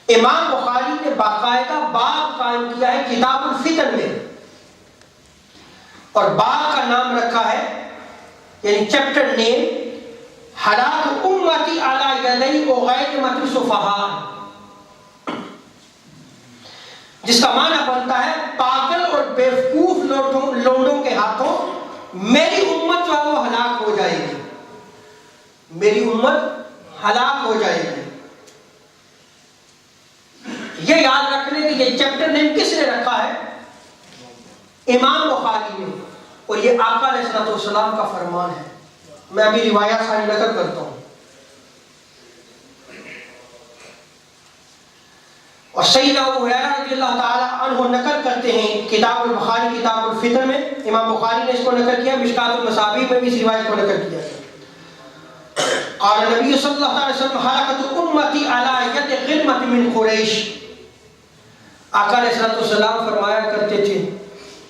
امام بخاری نے باقاعدہ باب قائم کیا ہے کتاب الفتن میں، اور باب کا نام رکھا ہے، یعنی چیپٹر نیم، ہلاک امتی علی یدی اغیلمۃ السفہاء، جس کا معنی بنتا ہے پاگل اور بیوقوف لوڈوں کے ہاتھوں میری امت جو ہے وہ ہلاک ہو جائے گی، میری امت ہلاک ہو جائے گی۔ یہ یاد رکھ لیں کہ یہ چیپٹر نیم کس نے رکھا ہے؟ امام بخاری نے، اور یہ آقا علیہ الصلوۃ والسلام کا فرمان ہے۔ میں ابھی روایات ساری نقل کرتا ہوں، اور سیدنا ابو ہریرہ رضی اللہ تعالی عنہ نقل کرتے ہیں کتاب البخاری کتاب الفتن میں، امام بخاری نے اس کو نقل کیا، مشکات المصابیح میں بھی اس روایت کو نقل کیا ہے۔ قال نبی صلی اللہ علیہ وسلم ہلاکت امتی علی ید غلمۃ من قریش، آقا علیہ الصلوۃ والسلام فرمایا کرتے تھے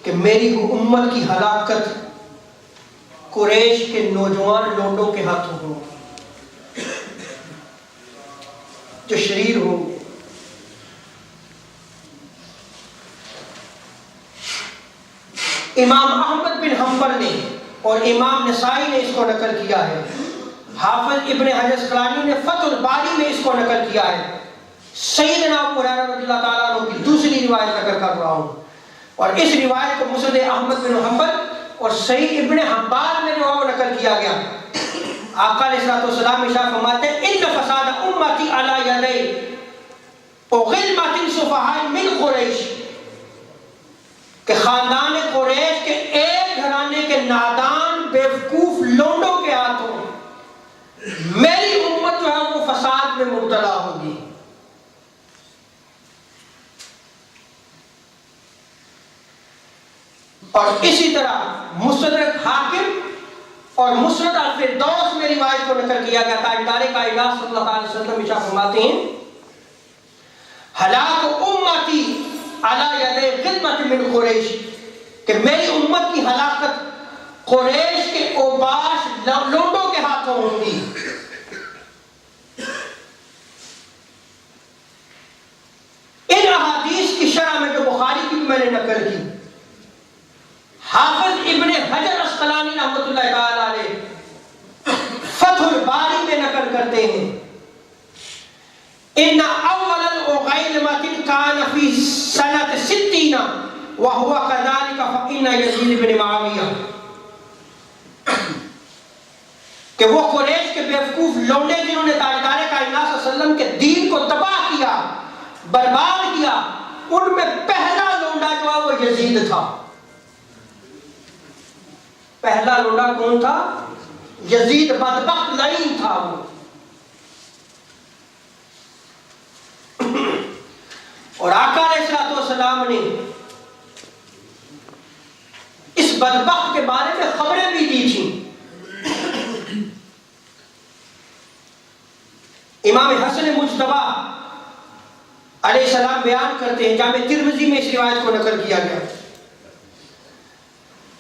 کہ میری امت کی ہلاکت قریش کے نوجوان لوڈوں کے ہاتھوں ہوگی جو شریر ہوں گے۔ امام احمد بن حنبل نے اور امام نسائی نے اس کو نقل کیا ہے، حافظ ابن حجر اسقلانی نے فتح الباری میں اس کو نقل کیا ہے۔ سیدنا ابو ہریرہ رضی اللہ تعالیٰ عنہ کی دوسری روایت نقل کر رہا ہوں، اور اس روایت کو مسند احمد بن حنبل اور صحیح ابن حبان میں جو نقل کیا گیا۔ آقا علیہ الصلوۃ والسلام ارشاد فرماتے ہیں ان فساد امتی علی یدی غلمۃ السفہاء من قریش، کہ خاندان قریش کے ایک گھرانے کے نادان بیوقوف لونڈوں کے ہاتھوں میری امت جو ہے وہ فساد میں مبتلا ہوگی۔ اور اسی طرح مستدرک حاکم اور مسند الفردوس میں روایت کو نقل کیا گیا، تاجدار کائنات صلی اللہ علیہ وسلم ارشاد فرماتے ہیں ہلاک امتی علی ید غلمۃ من قریش، کہ میری امت کی ہلاکت قریش کے اوباش لوڈوں کے ہاتھوں ہوگی۔ ان احادیث کی شرح میں جو بخاری کی میں نے نقل کی، حافظ ابن حجر اسقلانی رحمۃ اللہ تعالی علیہ فتح الباری میں نقل کرتے ہیں ان اول الغیلمۃ کان فی سنۃ 60 وهو كذلك فإن یزید بن معاویہ، کہ وہ قریش کے بیوقوف لونڈے جنہوں نے تاجدار کائنات صلی اللہ علیہ وسلم کے دین کو تباہ کیا، برباد کیا، ان میں پہلا لونڈا جو ہے وہ یزید تھا۔ پہلا لونڈا کون تھا؟ یزید بدبخت لعین تھا وہ۔ اور آقا علیہ الصلوۃ والسلام نے اس بدبخت کے بارے میں خبریں بھی دی تھیں۔ امام حسن مجتبی علیہ السلام بیان کرتے ہیں، جامع ترمذی میں اس روایت کو نقل کیا گیا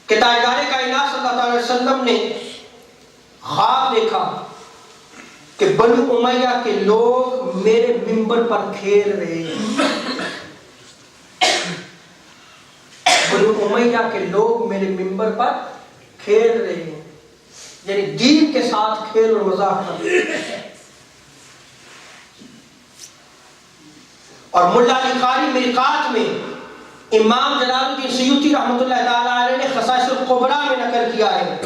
کہ تاجدار کائنات صلی اللہ علیہ وسلم نے خواب دیکھا کہ بنو امیہ کے لوگ میرے منبر پر کھیل رہے ہیں، بنو امیہ کے لوگ میرے منبر پر کھیل رہے ہیں، یعنی دین کے ساتھ کھیل اور مذاق کر رہے ہیں۔ اور ملا علی قاری مرقات میں امام جلال الدین سیوطی رحمۃ اللہ تعالی علیہ نے خصائص الکبریٰ میں نقل کیا ہے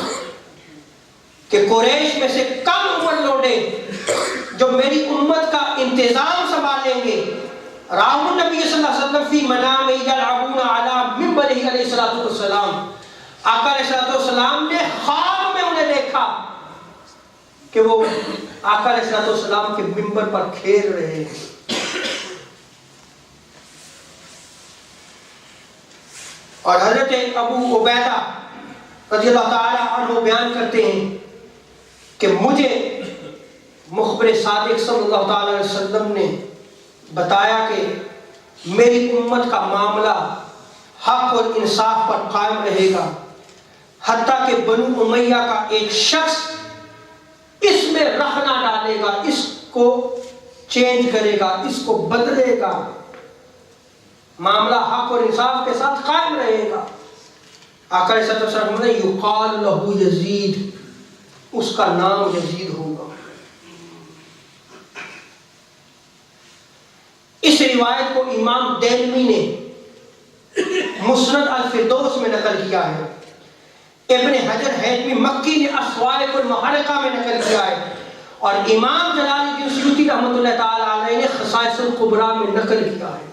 کہ قریش میں سے کم عمر لوڈے جو میری امت کا انتظام سنبھالیں گے، رأوا النبی صلی اللہ علیہ وسلم فی منامہ یلعبون علی منبرہ علیہ الصلوۃ والسلام، آقا علیہ الصلوۃ والسلام نے خواب میں انہیں دیکھا کہ وہ آقا علیہ الصلوۃ والسلام کے منبر پر کھیل رہے ہیں۔ اور حضرت ابو عبیدہ رضی اللہ تعالی عنہ بیان کرتے ہیں کہ مجھے مخبر صادق صلی اللہ تعالی علیہ وسلم نے بتایا کہ میری امت کا معاملہ حق اور انصاف پر قائم رہے گا، حتیٰ کہ بنو امیہ کا ایک شخص اس میں رخ نہ ڈالے گا، اس کو چینج کرے گا، اس کو بدلے گا، معاملہ حق اور انصاف کے ساتھ قائم رہے گا۔ آقا علیہ الصلوۃ والسلام نے یقال لہ یزید، اس کا نام یزید ہوگا۔ اس روایت کو امام دہلوی نے مسند الفردوس میں نقل کیا ہے، ابن حجر حیثمی مکی نے الصواعق المحرقہ میں نقل کیا ہے، اور امام جلال الدین سیوطی رحمۃ اللہ تعالی علیہ نے خصائص الکبریٰ میں نقل کیا ہے۔